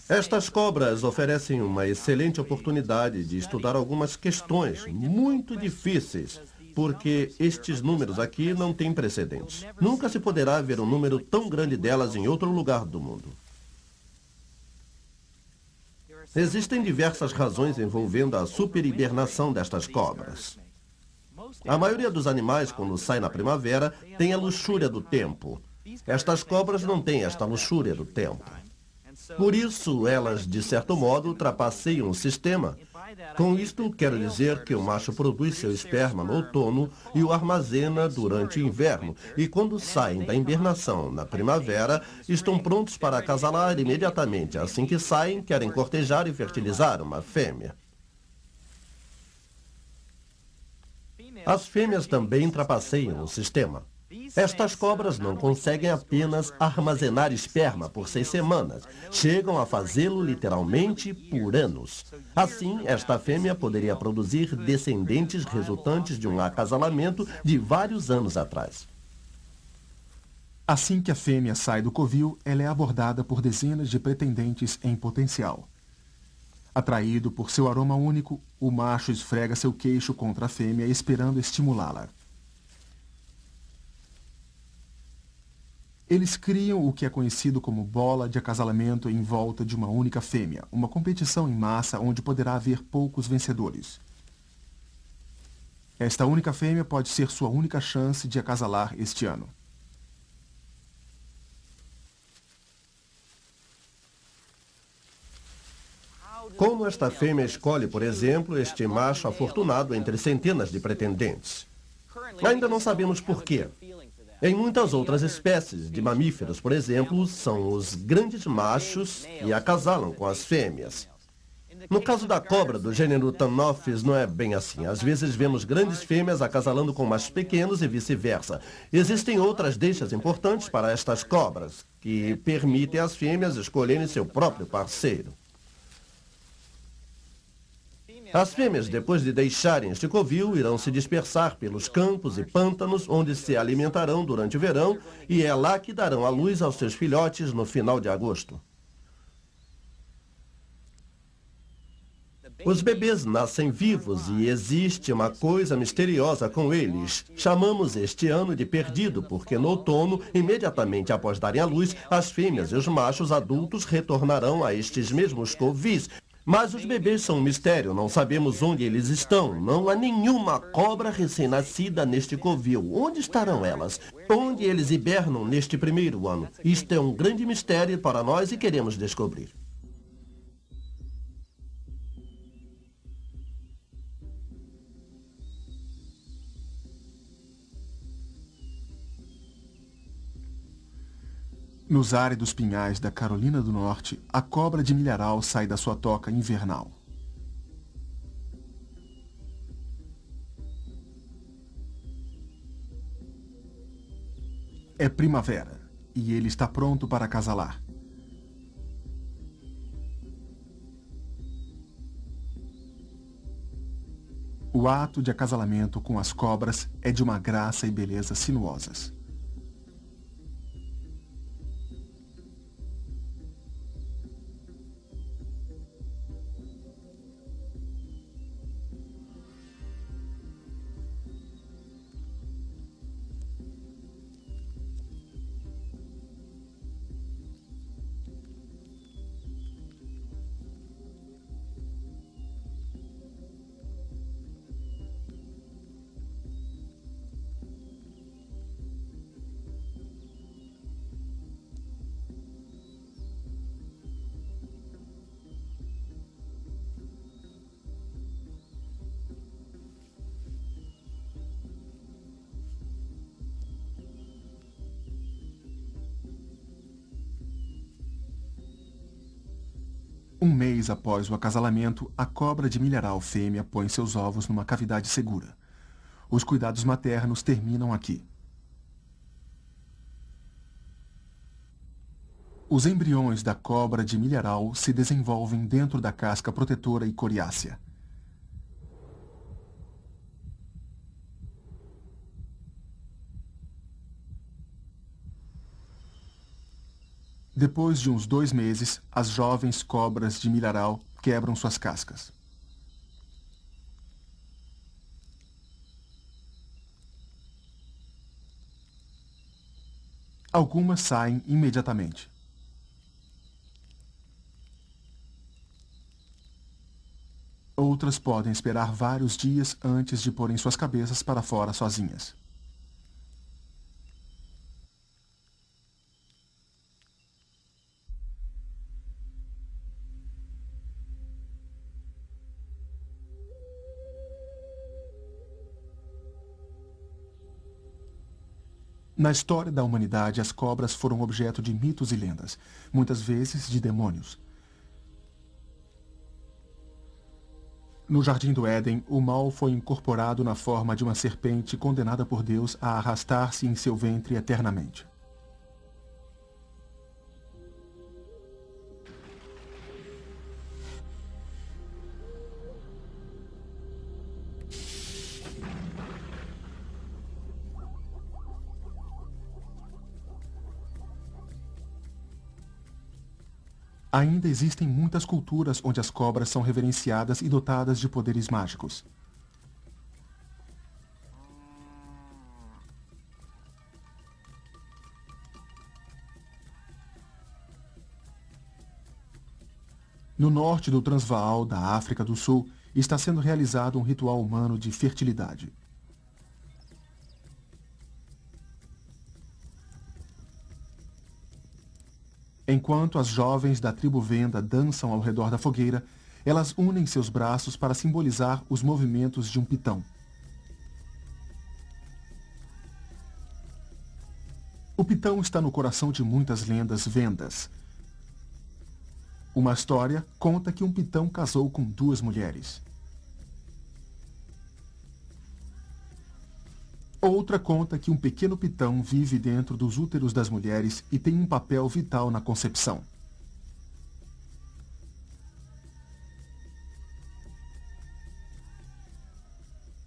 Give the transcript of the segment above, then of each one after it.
Estas cobras oferecem uma excelente oportunidade de estudar algumas questões muito difíceis, porque estes números aqui não têm precedentes. Nunca se poderá ver um número tão grande delas em outro lugar do mundo. Existem diversas razões envolvendo a superhibernação destas cobras. A maioria dos animais, quando sai na primavera, tem a luxúria do tempo. Estas cobras não têm esta luxúria do tempo. Por isso, elas, de certo modo, trapaceiam o sistema. Com isto, quero dizer que o macho produz seu esperma no outono e o armazena durante o inverno. E quando saem da hibernação na primavera, estão prontos para acasalar imediatamente. Assim que saem, querem cortejar e fertilizar uma fêmea. As fêmeas também trapaceiam o sistema. Estas cobras não conseguem apenas armazenar esperma por 6 semanas. Chegam a fazê-lo literalmente por anos. Assim, esta fêmea poderia produzir descendentes resultantes de um acasalamento de vários anos atrás. Assim que a fêmea sai do covil, ela é abordada por dezenas de pretendentes em potencial. Atraído por seu aroma único, o macho esfrega seu queixo contra a fêmea esperando estimulá-la. Eles criam o que é conhecido como bola de acasalamento em volta de uma única fêmea, uma competição em massa onde poderá haver poucos vencedores. Esta única fêmea pode ser sua única chance de acasalar este ano. Como esta fêmea escolhe, por exemplo, este macho afortunado entre centenas de pretendentes? Ainda não sabemos por quê. Em muitas outras espécies de mamíferos, por exemplo, são os grandes machos que acasalam com as fêmeas. No caso da cobra do gênero Thanophes, não é bem assim. Às vezes vemos grandes fêmeas acasalando com mais pequenos e vice-versa. Existem outras deixas importantes para estas cobras, que permitem às fêmeas escolherem seu próprio parceiro. As fêmeas, depois de deixarem este covil, irão se dispersar pelos campos e pântanos, onde se alimentarão durante o verão, e é lá que darão à luz aos seus filhotes no final de agosto. Os bebês nascem vivos e existe uma coisa misteriosa com eles. Chamamos este ano de perdido, porque no outono, imediatamente após darem à luz, as fêmeas e os machos adultos retornarão a estes mesmos covis. Mas os bebês são um mistério, não sabemos onde eles estão. Não há nenhuma cobra recém-nascida neste covil. Onde estarão elas? Onde eles hibernam neste primeiro ano? Isto é um grande mistério para nós e queremos descobrir. Nos áridos pinhais da Carolina do Norte, a cobra de milharal sai da sua toca invernal. É primavera e ele está pronto para acasalar. O ato de acasalamento com as cobras é de uma graça e beleza sinuosas. Um mês após o acasalamento, a cobra de milharal fêmea põe seus ovos numa cavidade segura. Os cuidados maternos terminam aqui. Os embriões da cobra de milharal se desenvolvem dentro da casca protetora e coriácea. Depois de uns 2 meses, as jovens cobras de milharal quebram suas cascas. Algumas saem imediatamente. Outras podem esperar vários dias antes de porem suas cabeças para fora sozinhas. Na história da humanidade, as cobras foram objeto de mitos e lendas, muitas vezes de demônios. No Jardim do Éden, o mal foi incorporado na forma de uma serpente condenada por Deus a arrastar-se em seu ventre eternamente. Ainda existem muitas culturas onde as cobras são reverenciadas e dotadas de poderes mágicos. No norte do Transvaal, da África do Sul, está sendo realizado um ritual humano de fertilidade. Enquanto as jovens da tribo Venda dançam ao redor da fogueira, elas unem seus braços para simbolizar os movimentos de um pitão. O pitão está no coração de muitas lendas vendas. Uma história conta que um pitão casou com 2 mulheres. Outra conta que um pequeno pitão vive dentro dos úteros das mulheres e tem um papel vital na concepção.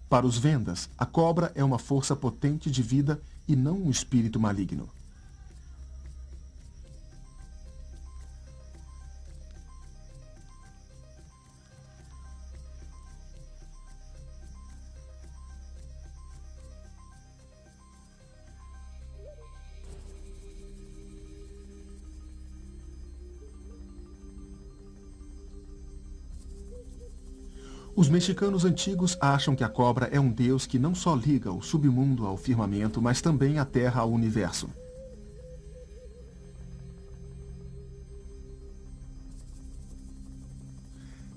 Para os Vendas, a cobra é uma força potente de vida e não um espírito maligno. Os mexicanos antigos acham que a cobra é um deus que não só liga o submundo ao firmamento, mas também a terra ao universo.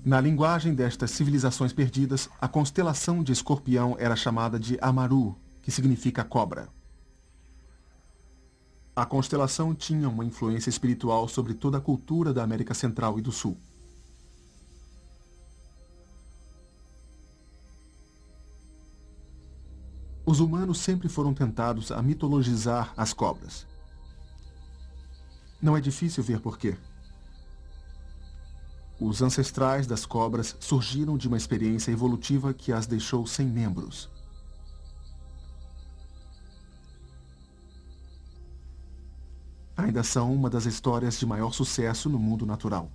Na linguagem destas civilizações perdidas, a constelação de Escorpião era chamada de Amaru, que significa cobra. A constelação tinha uma influência espiritual sobre toda a cultura da América Central e do Sul. Os humanos sempre foram tentados a mitologizar as cobras. Não é difícil ver por quê. Os ancestrais das cobras surgiram de uma experiência evolutiva que as deixou sem membros. Ainda são uma das histórias de maior sucesso no mundo natural.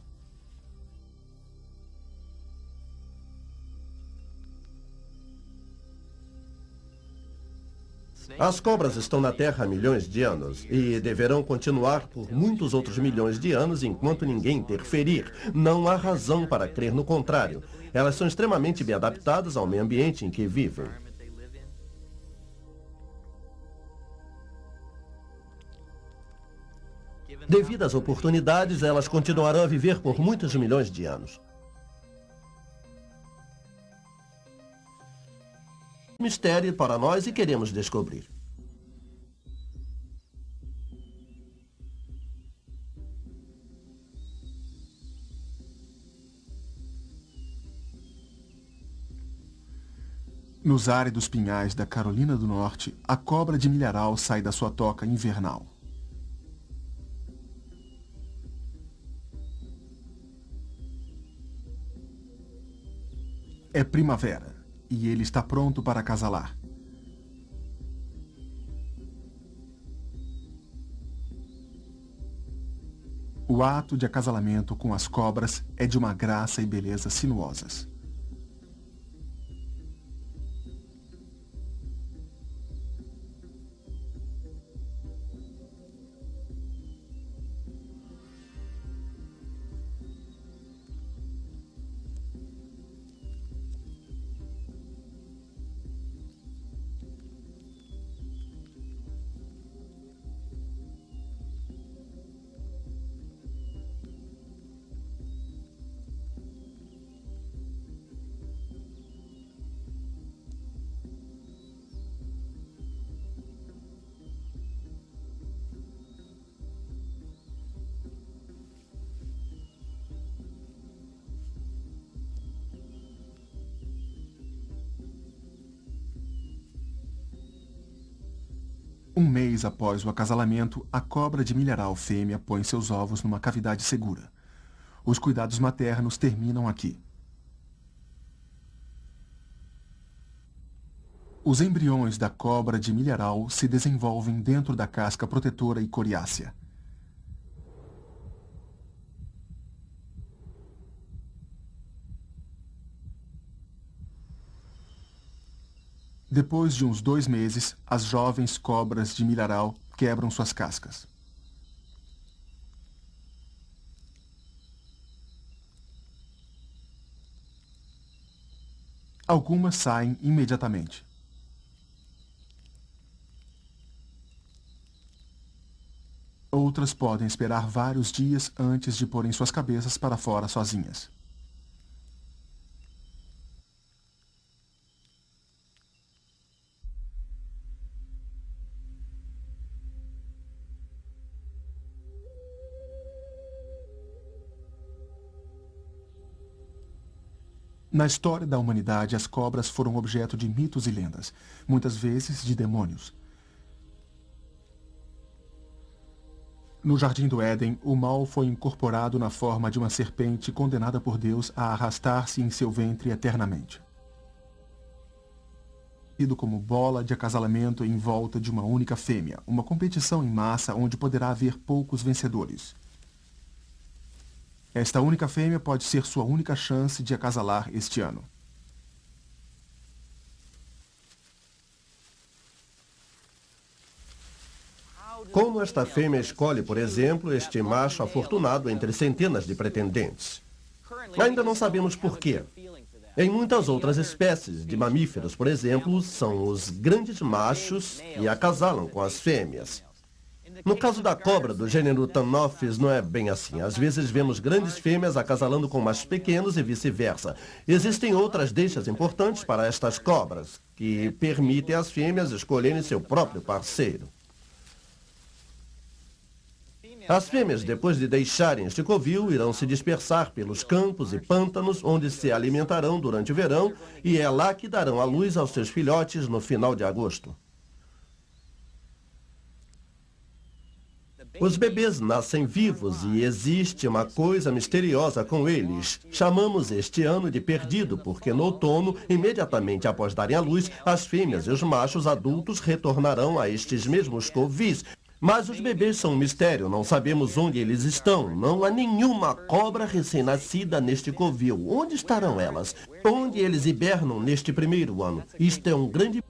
As cobras estão na Terra há milhões de anos e deverão continuar por muitos outros milhões de anos enquanto ninguém interferir. Não há razão para crer no contrário. Elas são extremamente bem adaptadas ao meio ambiente em que vivem. Devido às oportunidades, elas continuarão a viver por muitos milhões de anos. Mistério para nós e queremos descobrir. Nos áridos pinhais da Carolina do Norte, a cobra de milharal sai da sua toca invernal. É primavera. E ele está pronto para acasalar. O ato de acasalamento com as cobras é de uma graça e beleza sinuosas. Um mês após o acasalamento, a cobra de milharal fêmea põe seus ovos numa cavidade segura. Os cuidados maternos terminam aqui. Os embriões da cobra de milharal se desenvolvem dentro da casca protetora e coriácea. Depois de uns 2 meses, as jovens cobras de milharal quebram suas cascas. Algumas saem imediatamente. Outras podem esperar vários dias antes de porem suas cabeças para fora sozinhas. Na história da humanidade, as cobras foram objeto de mitos e lendas, muitas vezes de demônios. No Jardim do Éden, o mal foi incorporado na forma de uma serpente condenada por Deus a arrastar-se em seu ventre eternamente. Tido como bola de acasalamento em volta de uma única fêmea, uma competição em massa onde poderá haver poucos vencedores. Esta única fêmea pode ser sua única chance de acasalar este ano. Como esta fêmea escolhe, por exemplo, este macho afortunado entre centenas de pretendentes? Ainda não sabemos por quê. Em muitas outras espécies de mamíferos, por exemplo, são os grandes machos que acasalam com as fêmeas. No caso da cobra do gênero Thanophes, não é bem assim. Às vezes vemos grandes fêmeas acasalando com machos pequenos e vice-versa. Existem outras deixas importantes para estas cobras, que permitem às fêmeas escolherem seu próprio parceiro. As fêmeas, depois de deixarem este covil, irão se dispersar pelos campos e pântanos, onde se alimentarão durante o verão, e é lá que darão à luz aos seus filhotes no final de agosto. Os bebês nascem vivos e existe uma coisa misteriosa com eles. Chamamos este ano de perdido, porque no outono, imediatamente após darem à luz, as fêmeas e os machos adultos retornarão a estes mesmos covis. Mas os bebês são um mistério, não sabemos onde eles estão. Não há nenhuma cobra recém-nascida neste covil. Onde estarão elas? Onde eles hibernam neste primeiro ano? Isto é um grande...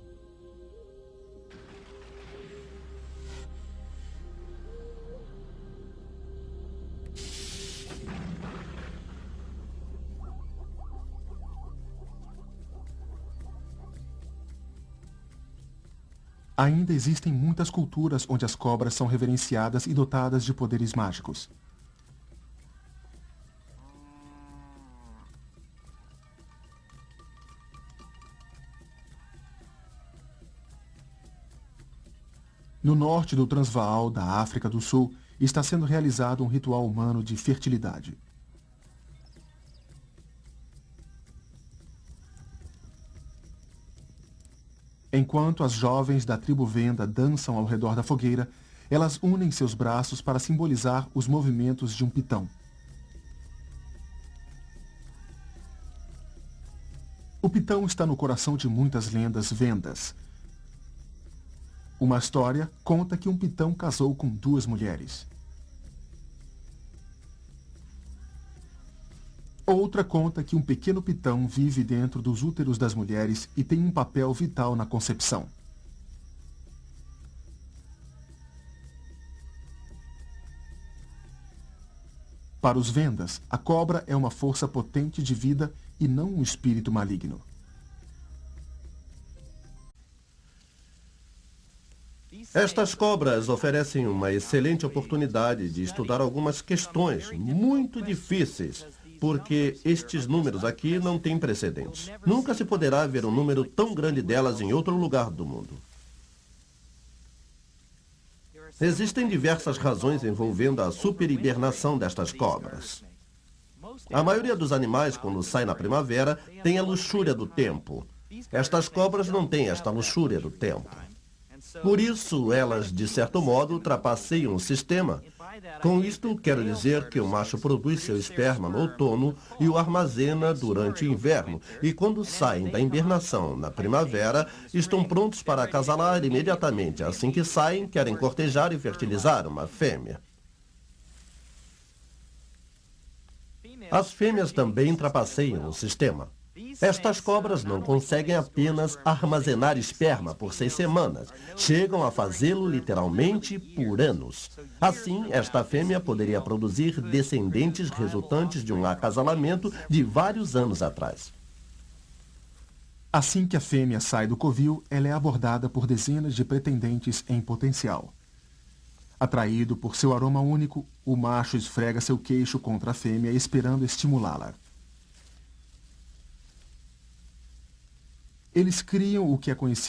Ainda existem muitas culturas onde as cobras são reverenciadas e dotadas de poderes mágicos. No norte do Transvaal, da África do Sul, está sendo realizado um ritual humano de fertilidade. Enquanto as jovens da tribo Venda dançam ao redor da fogueira, elas unem seus braços para simbolizar os movimentos de um pitão. O pitão está no coração de muitas lendas vendas. Uma história conta que um pitão casou com 2 mulheres. Outra conta que um pequeno pitão vive dentro dos úteros das mulheres e tem um papel vital na concepção. Para os Vendas, a cobra é uma força potente de vida e não um espírito maligno. Estas cobras oferecem uma excelente oportunidade de estudar algumas questões muito difíceis, porque estes números aqui não têm precedentes. Nunca se poderá ver um número tão grande delas em outro lugar do mundo. Existem diversas razões envolvendo a superhibernação destas cobras. A maioria dos animais, quando sai na primavera, tem a luxúria do tempo. Estas cobras não têm esta luxúria do tempo. Por isso, elas, de certo modo, trapaceiam o sistema. Com isto, quero dizer que o macho produz seu esperma no outono e o armazena durante o inverno. E quando saem da hibernação na primavera, estão prontos para acasalar imediatamente. Assim que saem, querem cortejar e fertilizar uma fêmea. As fêmeas também trapaceiam o sistema. Estas cobras não conseguem apenas armazenar esperma por 6 semanas. Chegam a fazê-lo literalmente por anos. Assim, esta fêmea poderia produzir descendentes resultantes de um acasalamento de vários anos atrás. Assim que a fêmea sai do covil, ela é abordada por dezenas de pretendentes em potencial. Atraído por seu aroma único, o macho esfrega seu queixo contra a fêmea esperando estimulá-la. Eles criam o que é conhecido